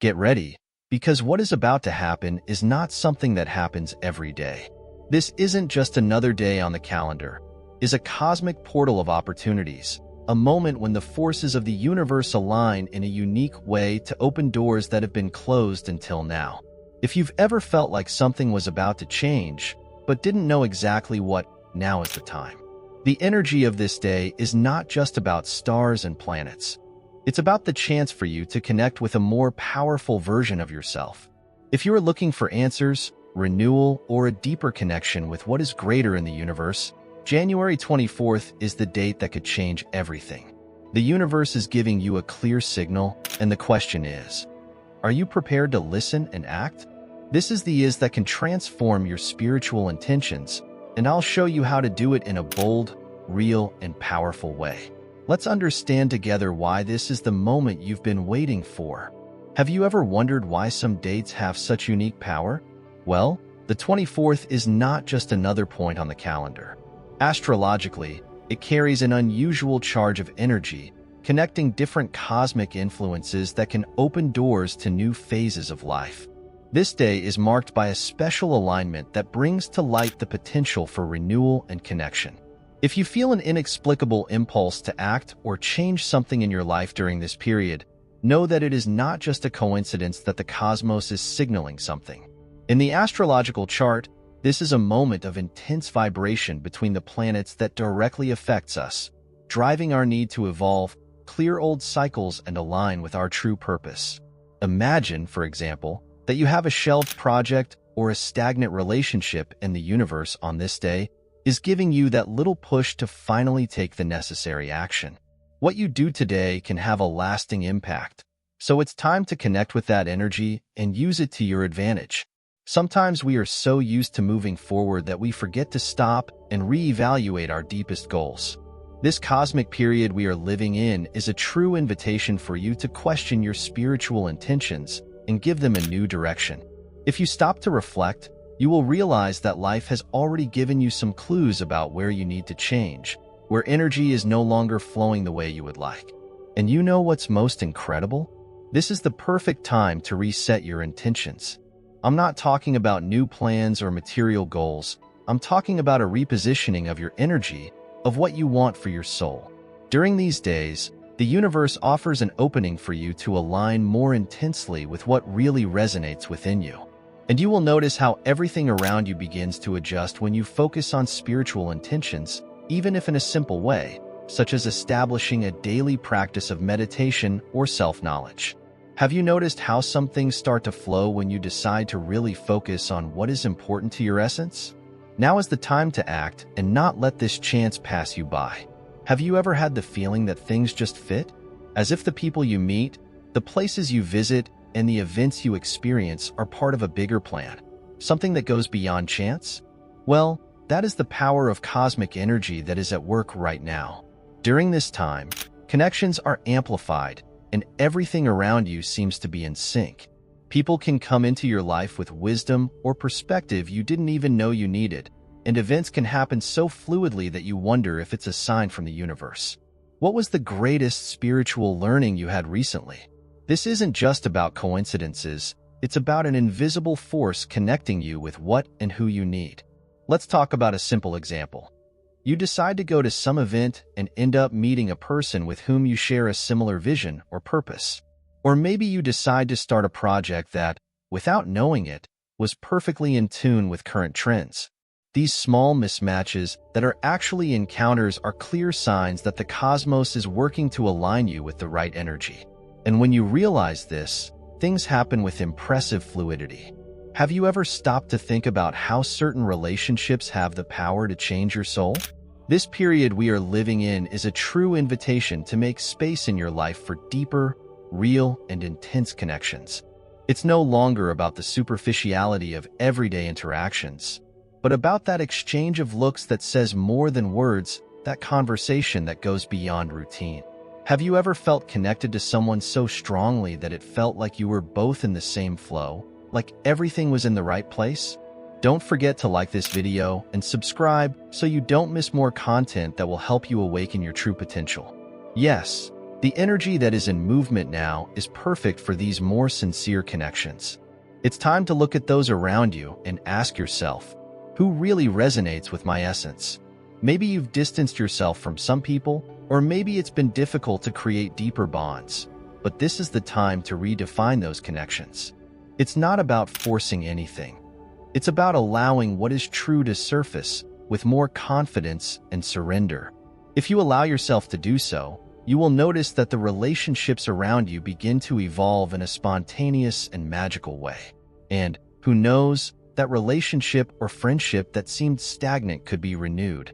Get ready, because what is about to happen is not something that happens every day. This isn't just another day on the calendar. It is a cosmic portal of opportunities, a moment when the forces of the universe align in a unique way to open doors that have been closed until now. If you've ever felt like something was about to change, but didn't know exactly what, now is the time. The energy of this day is not just about stars and planets. It's about the chance for you to connect with a more powerful version of yourself. If you are looking for answers, renewal, or a deeper connection with what is greater in the universe, January 24th is the date that could change everything. The universe is giving you a clear signal, and the question is, are you prepared to listen and act? This is the is that can transform your spiritual intentions, and I'll show you how to do it in a bold, real, and powerful way. Let's understand together why this is the moment you've been waiting for. Have you ever wondered why some dates have such unique power? Well, the 24th is not just another point on the calendar. Astrologically, it carries an unusual charge of energy, connecting different cosmic influences that can open doors to new phases of life. This day is marked by a special alignment that brings to light the potential for renewal and connection. If you feel an inexplicable impulse to act or change something in your life during this period, know that it is not just a coincidence that the cosmos is signaling something. In the astrological chart, this is a moment of intense vibration between the planets that directly affects us, driving our need to evolve, clear old cycles, and align with our true purpose. Imagine, for example, that you have a shelved project or a stagnant relationship, and the universe on this day is giving you that little push to finally take the necessary action. What you do today can have a lasting impact, so it's time to connect with that energy and use it to your advantage. Sometimes we are so used to moving forward that we forget to stop and reevaluate our deepest goals. This cosmic period we are living in is a true invitation for you to question your spiritual intentions and give them a new direction. If you stop to reflect, you will realize that life has already given you some clues about where you need to change, where energy is no longer flowing the way you would like. And you know what's most incredible? This is the perfect time to reset your intentions. I'm not talking about new plans or material goals. I'm talking about a repositioning of your energy, of what you want for your soul. During these days, the universe offers an opening for you to align more intensely with what really resonates within you. And you will notice how everything around you begins to adjust when you focus on spiritual intentions, even if in a simple way, such as establishing a daily practice of meditation or self-knowledge. Have you noticed how some things start to flow when you decide to really focus on what is important to your essence? Now is the time to act and not let this chance pass you by. Have you ever had the feeling that things just fit? As if the people you meet, the places you visit, and the events you experience are part of a bigger plan, something that goes beyond chance? Well, that is the power of cosmic energy that is at work right now. During this time, connections are amplified, and everything around you seems to be in sync. People can come into your life with wisdom or perspective you didn't even know you needed, and events can happen so fluidly that you wonder if it's a sign from the universe. What was the greatest spiritual learning you had recently? This isn't just about coincidences, it's about an invisible force connecting you with what and who you need. Let's talk about a simple example. You decide to go to some event and end up meeting a person with whom you share a similar vision or purpose. Or maybe you decide to start a project that, without knowing it, was perfectly in tune with current trends. These small mismatches that are actually encounters are clear signs that the cosmos is working to align you with the right energy. And when you realize this, things happen with impressive fluidity. Have you ever stopped to think about how certain relationships have the power to change your soul? This period we are living in is a true invitation to make space in your life for deeper, real, and intense connections. It's no longer about the superficiality of everyday interactions, but about that exchange of looks that says more than words, that conversation that goes beyond routine. Have you ever felt connected to someone so strongly that it felt like you were both in the same flow, like everything was in the right place? Don't forget to like this video and subscribe so you don't miss more content that will help you awaken your true potential. Yes, The energy that is in movement now is perfect for these more sincere connections. It's time to look at those around you and ask yourself, who really resonates with my essence? Maybe you've distanced yourself from some people, or maybe it's been difficult to create deeper bonds. But this is the time to redefine those connections. It's not about forcing anything. It's about allowing what is true to surface with more confidence and surrender. If you allow yourself to do so, you will notice that the relationships around you begin to evolve in a spontaneous and magical way. And, who knows, that relationship or friendship that seemed stagnant could be renewed,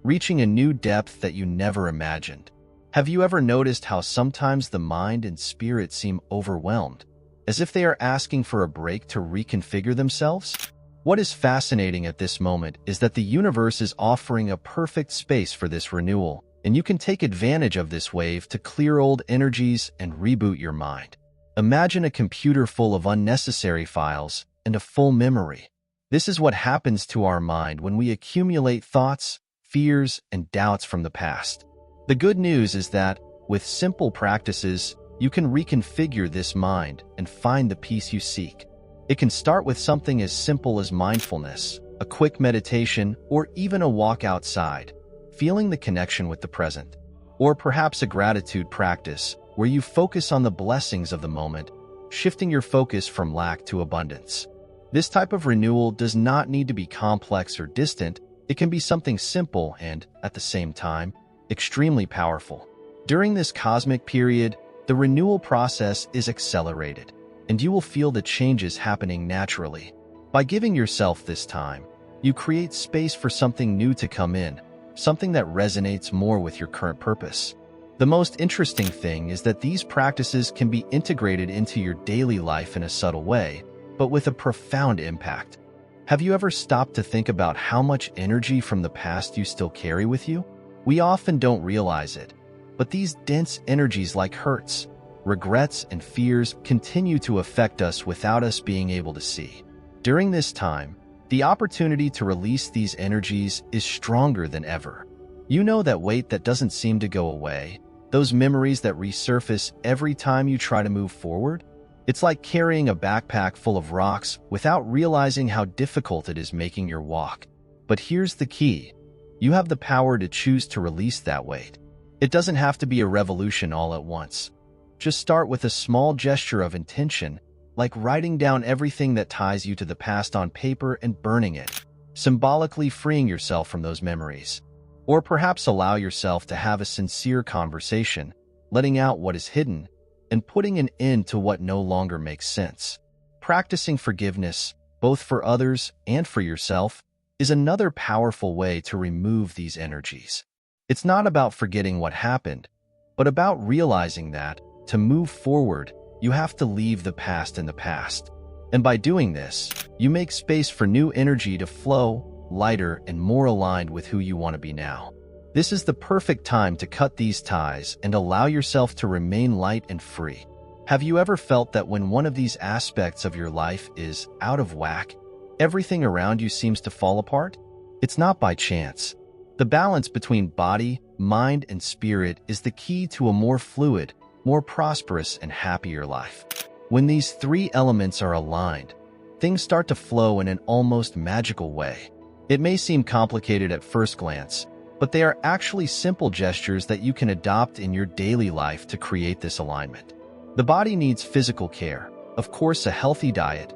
reaching a new depth that you never imagined. Have you ever noticed how sometimes the mind and spirit seem overwhelmed, as if they are asking for a break to reconfigure themselves? What is fascinating at this moment is that the universe is offering a perfect space for this renewal, and you can take advantage of this wave to clear old energies and reboot your mind. Imagine a computer full of unnecessary files and a full memory. This is what happens to our mind when we accumulate thoughts, fears, and doubts from the past. The good news is that, with simple practices, you can reconfigure this mind and find the peace you seek. It can start with something as simple as mindfulness, a quick meditation, or even a walk outside, feeling the connection with the present. Or perhaps a gratitude practice, where you focus on the blessings of the moment, shifting your focus from lack to abundance. This type of renewal does not need to be complex or distant. It can be something simple and, at the same time, extremely powerful. During this cosmic period, the renewal process is accelerated, and you will feel the changes happening naturally. By giving yourself this time, you create space for something new to come in, something that resonates more with your current purpose. The most interesting thing is that these practices can be integrated into your daily life in a subtle way, but with a profound impact. Have you ever stopped to think about how much energy from the past you still carry with you? We often don't realize it, but these dense energies like hurts, regrets, and fears continue to affect us without us being able to see. During this time, the opportunity to release these energies is stronger than ever. You know, that weight that doesn't seem to go away, those memories that resurface every time you try to move forward? It's like carrying a backpack full of rocks without realizing how difficult it is making your walk. But here's the key. You have the power to choose to release that weight. It doesn't have to be a revolution all at once. Just start with a small gesture of intention, like writing down everything that ties you to the past on paper and burning it, symbolically freeing yourself from those memories. Or perhaps allow yourself to have a sincere conversation, letting out what is hidden, and putting an end to what no longer makes sense. Practicing forgiveness, both for others and for yourself, is another powerful way to remove these energies. It's not about forgetting what happened, but about realizing that, to move forward, you have to leave the past in the past. And by doing this, you make space for new energy to flow, lighter and more aligned with who you want to be now. This is the perfect time to cut these ties and allow yourself to remain light and free. Have you ever felt that when one of these aspects of your life is out of whack, everything around you seems to fall apart? It's not by chance. The balance between body, mind, and spirit is the key to a more fluid, more prosperous, and happier life. When these three elements are aligned, things start to flow in an almost magical way. It may seem complicated at first glance, but they are actually simple gestures that you can adopt in your daily life to create this alignment. The body needs physical care, of course, a healthy diet,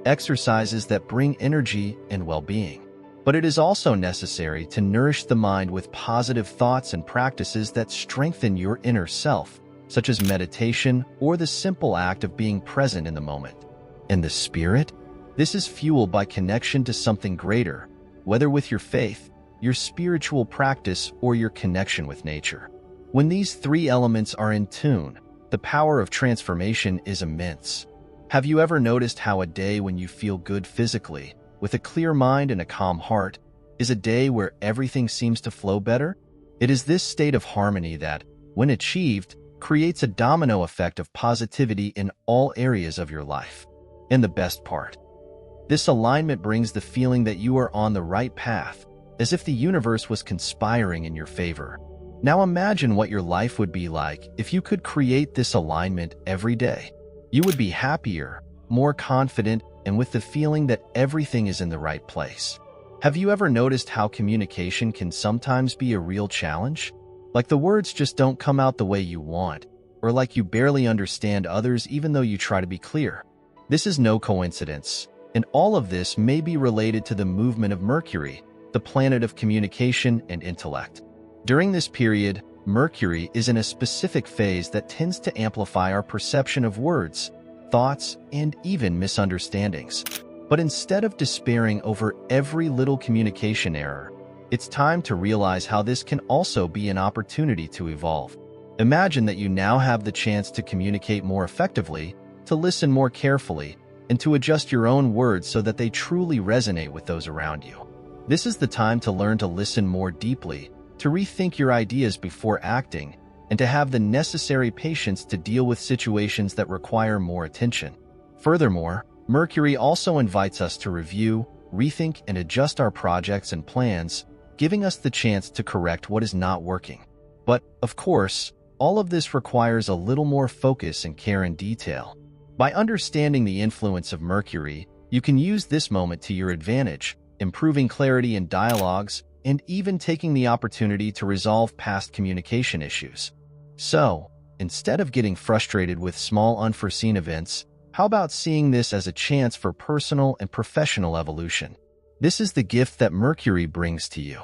exercises that bring energy and well-being. But it is also necessary to nourish the mind with positive thoughts and practices that strengthen your inner self, such as meditation or the simple act of being present in the moment. And the spirit? This is fueled by connection to something greater, whether with your faith, your spiritual practice, or your connection with nature. When these three elements are in tune, the power of transformation is immense. Have you ever noticed how a day when you feel good physically, with a clear mind and a calm heart, is a day where everything seems to flow better? It is this state of harmony that, when achieved, creates a domino effect of positivity in all areas of your life. And the best part, this alignment brings the feeling that you are on the right path, as if the universe was conspiring in your favor. Now imagine what your life would be like if you could create this alignment every day. You would be happier, more confident, and with the feeling that everything is in the right place. Have you ever noticed how communication can sometimes be a real challenge? Like the words just don't come out the way you want, or like you barely understand others even though you try to be clear. This is no coincidence, and all of this may be related to the movement of Mercury, the planet of communication and intellect. During this period, Mercury is in a specific phase that tends to amplify our perception of words, thoughts, and even misunderstandings. But instead of despairing over every little communication error, it's time to realize how this can also be an opportunity to evolve. Imagine that you now have the chance to communicate more effectively, to listen more carefully, and to adjust your own words so that they truly resonate with those around you. This is the time to learn to listen more deeply, to rethink your ideas before acting, and to have the necessary patience to deal with situations that require more attention. Furthermore, Mercury also invites us to review, rethink, and adjust our projects and plans, giving us the chance to correct what is not working. But, of course, all of this requires a little more focus and care in detail. By understanding the influence of Mercury, you can use this moment to your advantage, improving clarity in dialogues, and even taking the opportunity to resolve past communication issues. So, instead of getting frustrated with small unforeseen events, how about seeing this as a chance for personal and professional evolution? This is the gift that Mercury brings to you.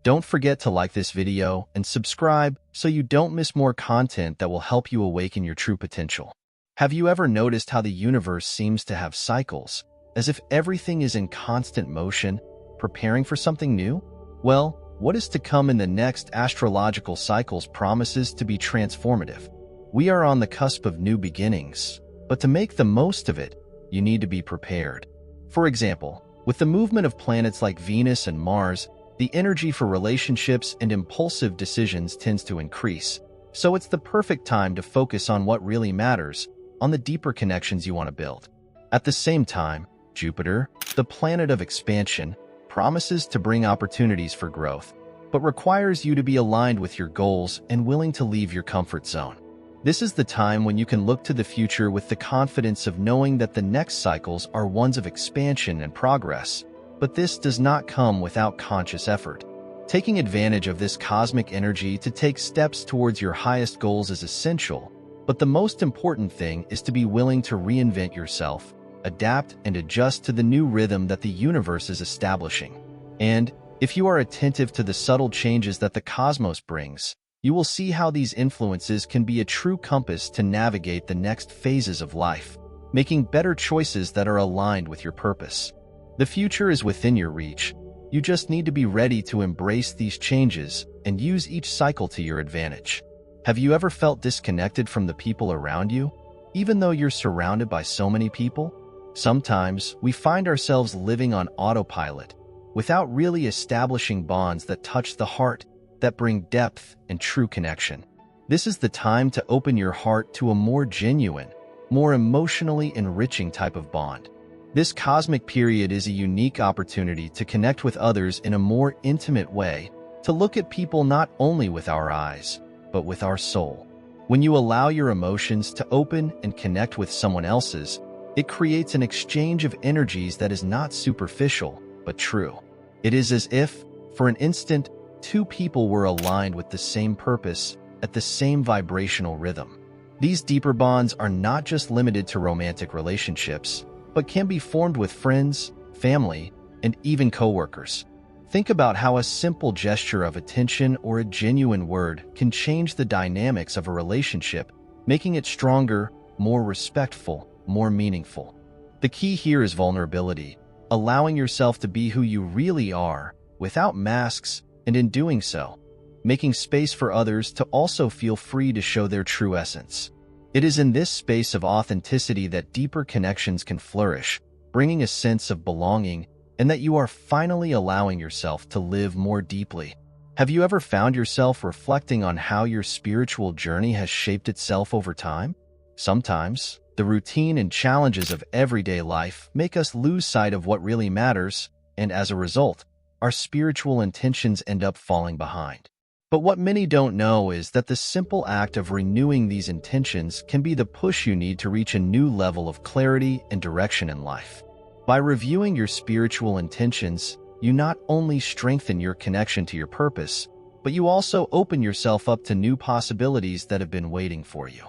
Don't forget to like this video and subscribe so you don't miss more content that will help you awaken your true potential. Have you ever noticed how the universe seems to have cycles, as if everything is in constant motion, preparing for something new? Well, what is to come in the next astrological cycles promises to be transformative. We are on the cusp of new beginnings, but to make the most of it, you need to be prepared. For example, with the movement of planets like Venus and Mars, the energy for relationships and impulsive decisions tends to increase. So it's the perfect time to focus on what really matters, on the deeper connections you want to build. At the same time, Jupiter, the planet of expansion, promises to bring opportunities for growth, but requires you to be aligned with your goals and willing to leave your comfort zone. This is the time when you can look to the future with the confidence of knowing that the next cycles are ones of expansion and progress, but this does not come without conscious effort. Taking advantage of this cosmic energy to take steps towards your highest goals is essential, but the most important thing is to be willing to reinvent yourself, adapt and adjust to the new rhythm that the universe is establishing. And if you are attentive to the subtle changes that the cosmos brings, you will see how these influences can be a true compass to navigate the next phases of life, making better choices that are aligned with your purpose. The future is within your reach. You just need to be ready to embrace these changes and use each cycle to your advantage. Have you ever felt disconnected from the people around you, even though you're surrounded by so many people? Sometimes we find ourselves living on autopilot, without really establishing bonds that touch the heart, that bring depth and true connection. This is the time to open your heart to a more genuine, more emotionally enriching type of bond. This cosmic period is a unique opportunity to connect with others in a more intimate way, to look at people not only with our eyes, but with our soul. When you allow your emotions to open and connect with someone else's, it creates an exchange of energies that is not superficial, but true. It is as if, for an instant, two people were aligned with the same purpose, at the same vibrational rhythm. These deeper bonds are not just limited to romantic relationships, but can be formed with friends, family, and even coworkers. Think about how a simple gesture of attention or a genuine word can change the dynamics of a relationship, making it stronger, more respectful, more meaningful. The key here is vulnerability, allowing yourself to be who you really are, without masks, and in doing so, making space for others to also feel free to show their true essence. It is in this space of authenticity that deeper connections can flourish, bringing a sense of belonging, and that you are finally allowing yourself to live more deeply. Have you ever found yourself reflecting on how your spiritual journey has shaped itself over time? Sometimes, the routine and challenges of everyday life make us lose sight of what really matters, and as a result, our spiritual intentions end up falling behind. But what many don't know is that the simple act of renewing these intentions can be the push you need to reach a new level of clarity and direction in life. By reviewing your spiritual intentions, you not only strengthen your connection to your purpose, but you also open yourself up to new possibilities that have been waiting for you.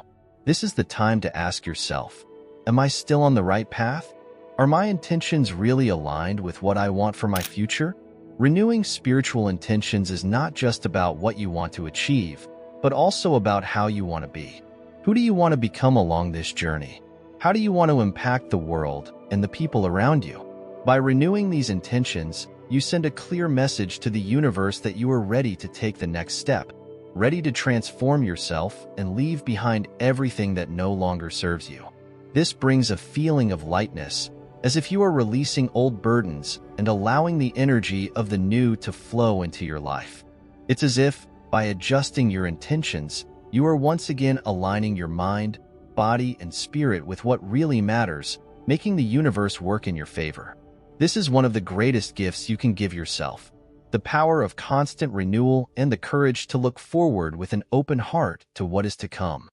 This is the time to ask yourself, am I still on the right path? Are my intentions really aligned with what I want for my future? Renewing spiritual intentions is not just about what you want to achieve, but also about how you want to be. Who do you want to become along this journey? How do you want to impact the world and the people around you? By renewing these intentions, you send a clear message to the universe that you are ready to take the next step, ready to transform yourself and leave behind everything that no longer serves you. This brings a feeling of lightness, as if you are releasing old burdens and allowing the energy of the new to flow into your life. It's as if, by adjusting your intentions, you are once again aligning your mind, body, and spirit with what really matters, making the universe work in your favor. This is one of the greatest gifts you can give yourself: the power of constant renewal and the courage to look forward with an open heart to what is to come.